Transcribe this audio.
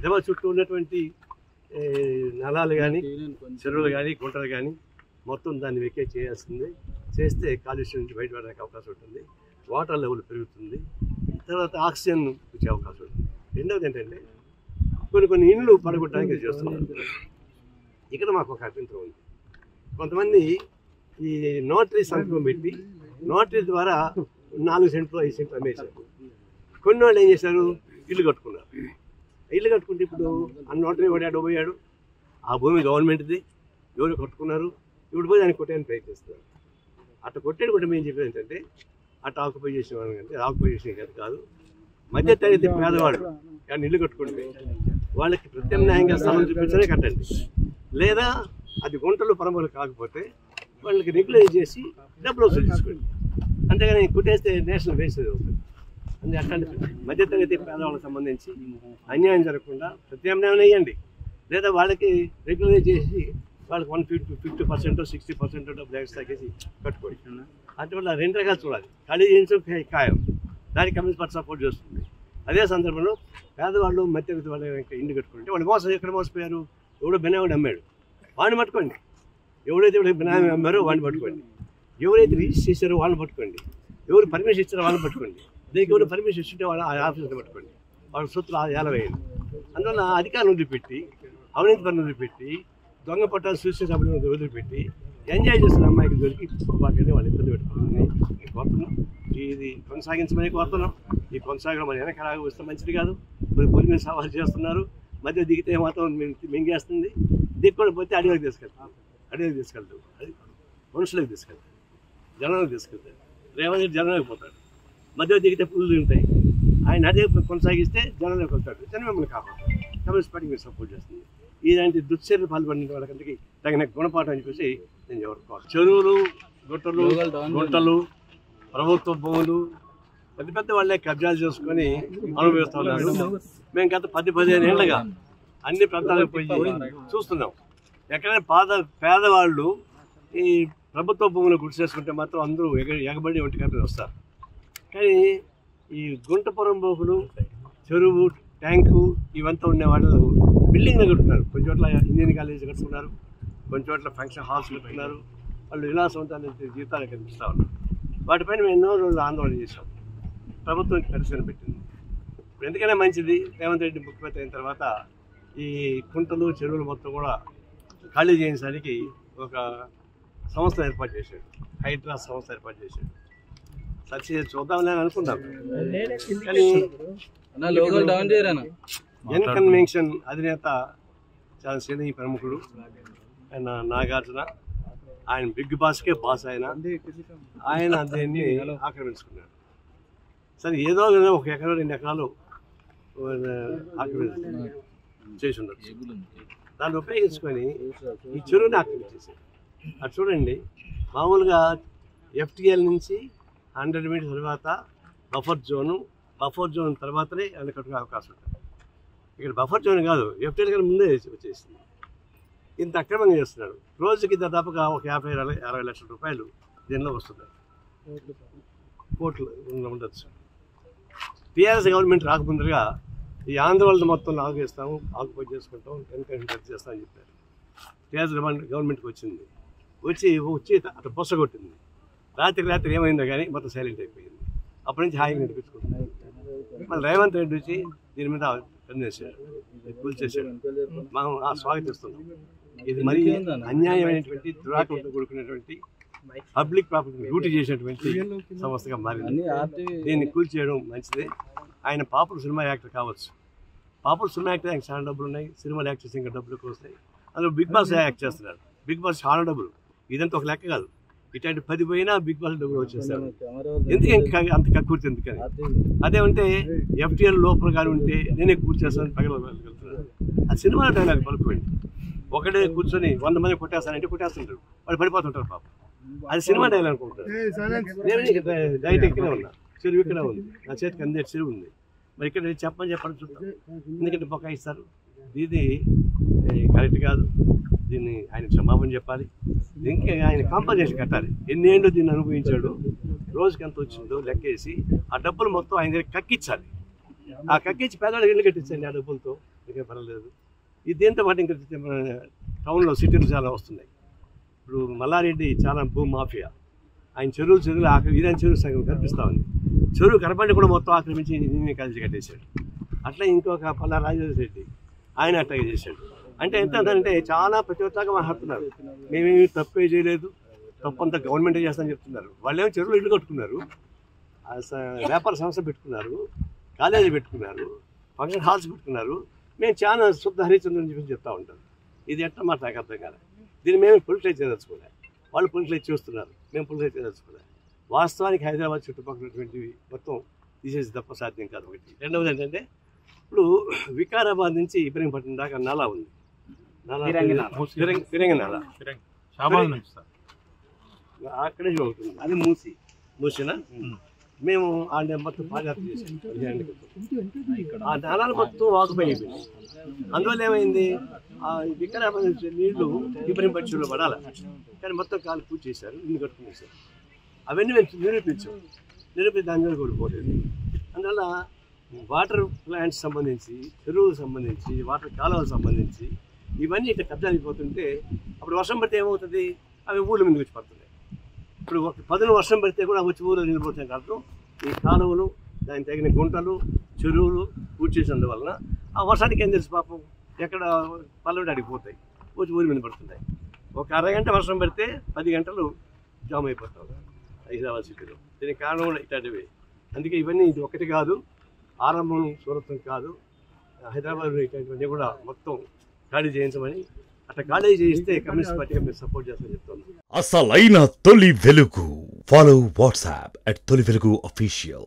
హైదరాబాద్ చుట్టూ ఉన్నటువంటి నలాలు కానీ చెరువులు కానీ గుంటలు కానీ మొత్తం దాన్ని వెకే చేయాల్సింది. చేస్తే కాలుష్యం నుంచి బయటపడడానికి అవకాశం ఉంటుంది, వాటర్ లెవెల్ పెరుగుతుంది, తర్వాత ఆక్సిజన్ వచ్చే అవకాశం ఉంటుంది. రెండవది ఏంటంటే కొన్ని ఇండ్లు పడగొట్టడానికి చేస్తున్నారు. ఇక్కడ మాకు ఒక అభ్యంతరం ఉంది. కొంతమంది ఈ నోటరీ సంతకం పెట్టి నోటరీ ద్వారా 4 సెంట్లు 5 సెంట్లు అమ్మేశారు. కొన్ని వాళ్ళు ఏం చేశారు, ఇల్లు కట్టుకున్నారు. ఇల్లు కట్టుకుంటే ఇప్పుడు ఆ నోటరీ వాడు పోయాడు, ఆ భూమి గవర్నమెంట్ది, ఎవరు కట్టుకున్నారు, ఇప్పుడు పోయి దాన్ని కొట్టేయడానికి ప్రయత్నిస్తున్నారు. అట్లా కొట్టేది కూడా మేము చెప్పేది ఏంటంటే అట్లా ఆక్యుపై చేసిన వాళ్ళకంటే ఆక్యుపై చేసిన కాదు, మధ్య తరగతి పేదవాడు కానీ ఇల్లు కట్టుకుంటే వాళ్ళకి ప్రత్యామ్నాయంగా స్థలం చూపించనే కట్టండి, లేదా అది గుంటలు పరమలు కాకపోతే వాళ్ళకి రెగ్యులైజ్ చేసి డబ్బులు వసూలు తీసుకోండి. అంతేగాని కొట్టేస్తే నేషనల్ వేసేది అవుతుంది. అందుకే అట్లాంటి మధ్యతరగతి పేదవాళ్ళకి సంబంధించి అన్యాయం జరగకుండా ప్రత్యామ్నాయం వేయండి, లేదా వాళ్ళకి రెగ్యులైజ్ చేసి వాళ్ళకి 50% 60% డబ్బులు ఎక్స్ట్రా చేసి కట్టుకోండి. అటువంటి 2 రకాలు చూడాలి. ఖాళీ చేయించడం ఖాయం, దానికి కమ్యూనిస్ట్ పార్టీ సపోర్ట్ చేస్తుంది. అదే సందర్భంలో పేదవాళ్ళు మధ్యతరగతి వాళ్ళు ఇంటి కట్టుకుంటే వాళ్ళు ఎక్కడ మోసపోయారు, ఎవడో బినామీ అమ్మాడు వాడిని పట్టుకోండి, ఎవరైతే బినామీ అమ్మారో వాడిని పట్టుకోండి, ఎవరైతే రిజిస్టర్ చేశారో వాళ్ళని పట్టుకోండి, ఎవరు పర్మిషన్ ఇచ్చారో వాళ్ళని పట్టుకోండి, దీనికి ఎవరు పర్మిషన్ ఇస్తుంటే వాళ్ళ ఆఫీసులో పట్టుకోండి, వాళ్ళ సొత్తులు ఏలవేయండి. అందువల్ల అధికారులు వదిలిపెట్టి, అవినీతి పనులు వదిలిపెట్టి, దొంగ పట్టాలు సూసైడ్ సభ్యులను వదిలిపెట్టి ఎంజాయ్ చేస్తున్న అమ్మాయికి దొరికి వాటిని వాళ్ళు ఇబ్బంది పెట్టుకుంటుంది. కోరుతున్నాం, ఇది కొనసాగించమని కోరుతున్నాం. ఈ కొనసాగడం మన వెనకలాగా వస్తే మంచిది కాదు. భూమి మీద సవాలు చేస్తున్నారు, మధ్య దిగితే మాత్రం మింగేస్తుంది, దిక్కుని పోతే అడవికి తీసుకెళ్తాం, అది మనుషులకు తీసుకెళ్తారు, జనాలకు తీసుకెళ్తారు. రేవంత్ రెడ్డి జనంలోకి పోతాడు, మధ్య దిగితే పుల్లు ఉంటాయి. ఆయన అదే కొనసాగిస్తే జనంలోకి వెళ్తాడు, జనం మిమ్మల్ని కాపాడుతారు. కమ్యూనిస్ట్ పార్టీ మీరు సపోర్ట్ చేస్తుంది. ఇలాంటి దుశ్చర్యలు పాల్పడిన వాళ్ళకందరికీ తగిన గుణపాఠం అని చెప్పేసి నేను ఎవరు చెరువులు గుంటలు ప్రభుత్వ భూములు పెద్ద వాళ్ళే కబ్జాలు చేసుకొని అనుభవిస్తూ ఉన్నారు. మేము గత 10-15 ఏళ్ళుగా అన్ని ప్రాంతాలకు పోయి చూస్తున్నాం. ఎక్కడైనా పేదవాళ్ళు ఈ ప్రభుత్వ భూములు గుర్తు చేసుకుంటే మాత్రం అందరూ ఎగబడి ఒంటికాపీ వస్తారు. కానీ ఈ గుంటపురం భూములు, చెరువు, ట్యాంకు ఇవంతా ఉండే వాళ్ళు బిల్డింగ్లు కట్టుకున్నారు. కొన్ని చోట్ల ఇంజనీరింగ్ కాలేజీ కట్టుకున్నారు, కొన్ని చోట్ల ఫంక్షన్ హాల్స్ కట్టుకున్నారు. వాళ్ళు విలాసవంతమైన జీవితాలు కనిపిస్తూ ఉన్నారు. వాటిపైన మేము ఎన్నో రోజులు ఆందోళన చేశాం. ప్రభుత్వం పరిశీలన పెట్టింది. ఇప్పుడు ఎందుకైనా మంచిది, రేవంత్ రెడ్డి ముఖ్యమంత్రి అయిన తర్వాత ఈ కుంటలు చెరువులు మొత్తం కూడా ఖాళీ చేయించడానికి ఒక సంస్థ ఏర్పాటు చేశాడు, హైడ్రా సంస్థ ఏర్పాటు చేశాడు. సక్సెస్ చూద్దామని నేను అనుకున్నాం. కానీ ఎన్ కన్వెన్షన్ అధినేత చాలా శ్రేణి ప్రముఖుడు ఆయన నాగార్జున, ఆయన బిగ్ బాస్కే బాస్, ఆయన దీన్ని ఆక్రమించుకున్నాడు. సరే ఏదో 1 ఎకరం 2 ఎకరాలు చేసి ఉండొచ్చు, దాన్ని ఉపయోగించుకొని ఈ చెరువుని ఆక్రమించేసాడు. అది చూడండి, మామూలుగా FTL నుంచి 100 మీటర్స్ తర్వాత బఫర్ జోన్ తర్వాతనే అన్ని కట్టుకునే అవకాశం ఉంటుంది. ఇక్కడ బఫర్ జోన్ కాదు, FTL కన్నా ముందే వచ్చేసింది. ఇంత అక్రమంగా చేస్తున్నాడు. రోజుకి దాదాపుగా ఒక 50-60 లక్షల రూపాయలు దీనిలో వస్తుంది, కోట్లు ఉండొచ్చు. టీఆర్ఎస్ గవర్నమెంట్ రాకముందుగా ఈ ఆంధ్రవాళ్ళని మొత్తం ఆక్యుపై చేసుకుంటాం, ఎన్కౌంటర్ చేస్తామని చెప్పారు. టీఆర్ఎస్ గవర్నమెంట్కి వచ్చి అటు బొస్స కొట్టింది. రాత్రి ఏమైందో కానీ మొత్తం సైలెంట్ అయిపోయింది. అప్పటి నుంచి హాయిగా నడిపించుకుంటున్నాం. మళ్ళీ రేవంత్ రెడ్డి వచ్చి దీని మీద పనిచేశాడు, కూల్చేశాడు. మనం స్వాగతిస్తున్నాం. ఇది మరీ అన్యాయమైనటువంటి దురాకంతో కూడుకున్నటువంటి పబ్లిక్ ప్రాపర్టీ డ్యూటీ చేసినటువంటి సంస్థగా మారింది. దీన్ని కూల్చేయడం మంచిదే. ఆయన పాపులర్ సినిమా యాక్టర్ కావచ్చు, పాపులర్ సినిమా యాక్టర్ ఆయనకు చాలా డబ్బులు ఉన్నాయి, సినిమాలు యాక్ట్ చేసి ఇంకా డబ్బులు వస్తాయి. అందులో బిగ్ బాస్ యాక్ట్ చేస్తున్నాడు. బిగ్ బాస్ చాలా డబ్బులు, ఇదంతా ఒక లెక్క కాదు. ఇట్లాంటి 10 పోయినా బిగ్ బాస్ డబ్బులు వచ్చేస్తారు. ఎందుకు అంత కక్కుర్తి ఎందుకని? అదేమంటే FTL లోపల కానీ ఉంటే నేనే కూర్చేస్తాను పగలగలుగుతున్నాను. ఆ సినిమా డైలాగ్ పలుకోండి. ఒకటే కూర్చొని 100 మంది కొట్టేస్తానంటే కొట్టేస్తుంటారు, వాళ్ళు పడిపోతుంటారు పాపం. అది సినిమా డైలాగ్ అనుకుంటారు. నేను డైట్ ఇక్కడే ఉన్నా, చెరువు ఇక్కడే ఉంది, నా చేతికి అందే చెరువు ఉంది. మరి ఇక్కడ చెప్పండి చూద్దాం. ఎందుకంటే బొకాయిస్తారు. ఇది కరెక్ట్ కాదు. దీన్ని ఆయన క్షమాపణ చెప్పాలి. ఇంకా ఆయన కాంపన్సేషన్ కట్టాలి. ఎన్నేళ్ళు దీన్ని అనుభవించాడు, రోజుకి ఎంత వచ్చిందో లెక్కేసి ఆ డబ్బులు మొత్తం ఆయన దగ్గర కక్కించాలి. ఆ కక్కించి పేదవాళ్ళకి ఇల్లు కట్టించండి ఆ డబ్బులతో. ఇంకేం పర్వాలేదు. ఇది దీంతో పాటు ఇంకా టౌన్లో సిటీలు చాలా వస్తున్నాయి. ఇప్పుడు మల్లారెడ్డి చాలా భూ మాఫియా, ఆయన చెరువులు ఆక్రమి ఇదని చెరువు సగం కనిపిస్తూ ఉంది. చెరువు కనపడి కూడా మొత్తం ఆక్రమించి ఇంజనీరింగ్ కాలేజీ కట్టేశాడు. అట్లా ఇంకొక పల్లా రాజేశ్వరరెడ్డి ఆయన అట్లాగే చేశాడు. అంటే ఎంత అంటే చాలా ప్రతివత్తంగా మాట్లాడుతున్నారు. మేమేమి తప్పే చేయలేదు, తప్పంతా గవర్నమెంటే చేస్తామని చెప్తున్నారు. వాళ్ళేమో చెరువులు ఇల్లు కట్టుకున్నారు, వ్యాపార సంస్థ పెట్టుకున్నారు, కాలేజీ పెట్టుకున్నారు, ఫంక్షన్ హాల్స్ పెట్టుకున్నారు. మేము చాలా శుద్ధ హరిచంద్రని చెప్పి చెప్తూ ఉంటాం. ఇది ఎట్లా మాట నాకు అర్థం కాదు. దీన్ని మేము పొలిటిలైజ్ చేయదలుచుకోలే, వాళ్ళు పొలిటిలైజ్ చేస్తున్నారు, మేము పొలిటిలైజ్ చేయదలుచుకోలే. వాస్తవానికి హైదరాబాద్ చుట్టుపక్కలటువంటివి మొత్తం తీసేసి తప్ప సాధ్యం కాదు. ఒకటి. రెండవది ఏంటంటే ఇప్పుడు వికారాబాద్ నుంచి ఇబ్రహీంపట్నం దాకా నాలా ఉంది, ఫిరంగి నాలా అక్కడే ఉంటుంది. అది మూసినా మేము ఆ మొత్తం పాదయాత్ర చేసాం. ఆ నాలాలు మొత్తం వాకుపోయింది. అందువల్ల ఏమైంది, ఆ వికారాబాద్ నుంచి నీళ్లు ఇబ్రహీంపట్నంలో పడాలి, కానీ మొత్తం కాలు పూజ చేశారు, ఇల్లు కట్టుకునేసారు. అవన్నీ మేము నిరూపించి దాని మీద కోల్పోలేదు. అందువల్ల వాటర్ ప్లాంట్స్ సంబంధించి, చెరువులకు సంబంధించి, వాటర్ కాలువలకు సంబంధించి ఇవన్నీ ఇట్లా కబ్జా అయిపోతుంటే అప్పుడు వర్షం పడితే ఏమవుతుంది, అవి ఊళ్ళ మీదకి వచ్చి పడుతున్నాయి. ఇప్పుడు ఒక 10 వర్షం పడితే కూడా వచ్చి ఊళ్ళో నిలిపోతాయి. అర్థం ఈ కాలువలు, దానికి తగిన గుంటలు, చెరువులు పూర్తి చేసినందువలన ఆ వర్షానికి ఏం తెలుసు పాపం, ఎక్కడ పల్లెడు అడిగిపోతాయి, వచ్చి ఊరి మీద పడుతున్నాయి. ఒక అరగంట వర్షం పడితే 10 గంటలు జామ్ అయిపోతాం హైదరాబాద్ సిటీలో. దీనికి కారణం కూడా ఇట్లాంటివి. అందుకే ఇవన్నీ ఇది ఒకటి కాదు, ఆరంభం సూరత్వం కాదు. హైదరాబాద్ ఇట్లాంటివన్నీ కూడా మొత్తం ఖాళీ చేయించమని, అట్లా ఖాళీ చేయిస్తే కమ్యూనిస్ట్ పార్టీగా మేము సపోర్ట్ చేస్తామని చెప్తున్నాం. అసలైన తొలి వెలుగు. ఫాలో వాట్సాప్ @తొలి వెలుగు official.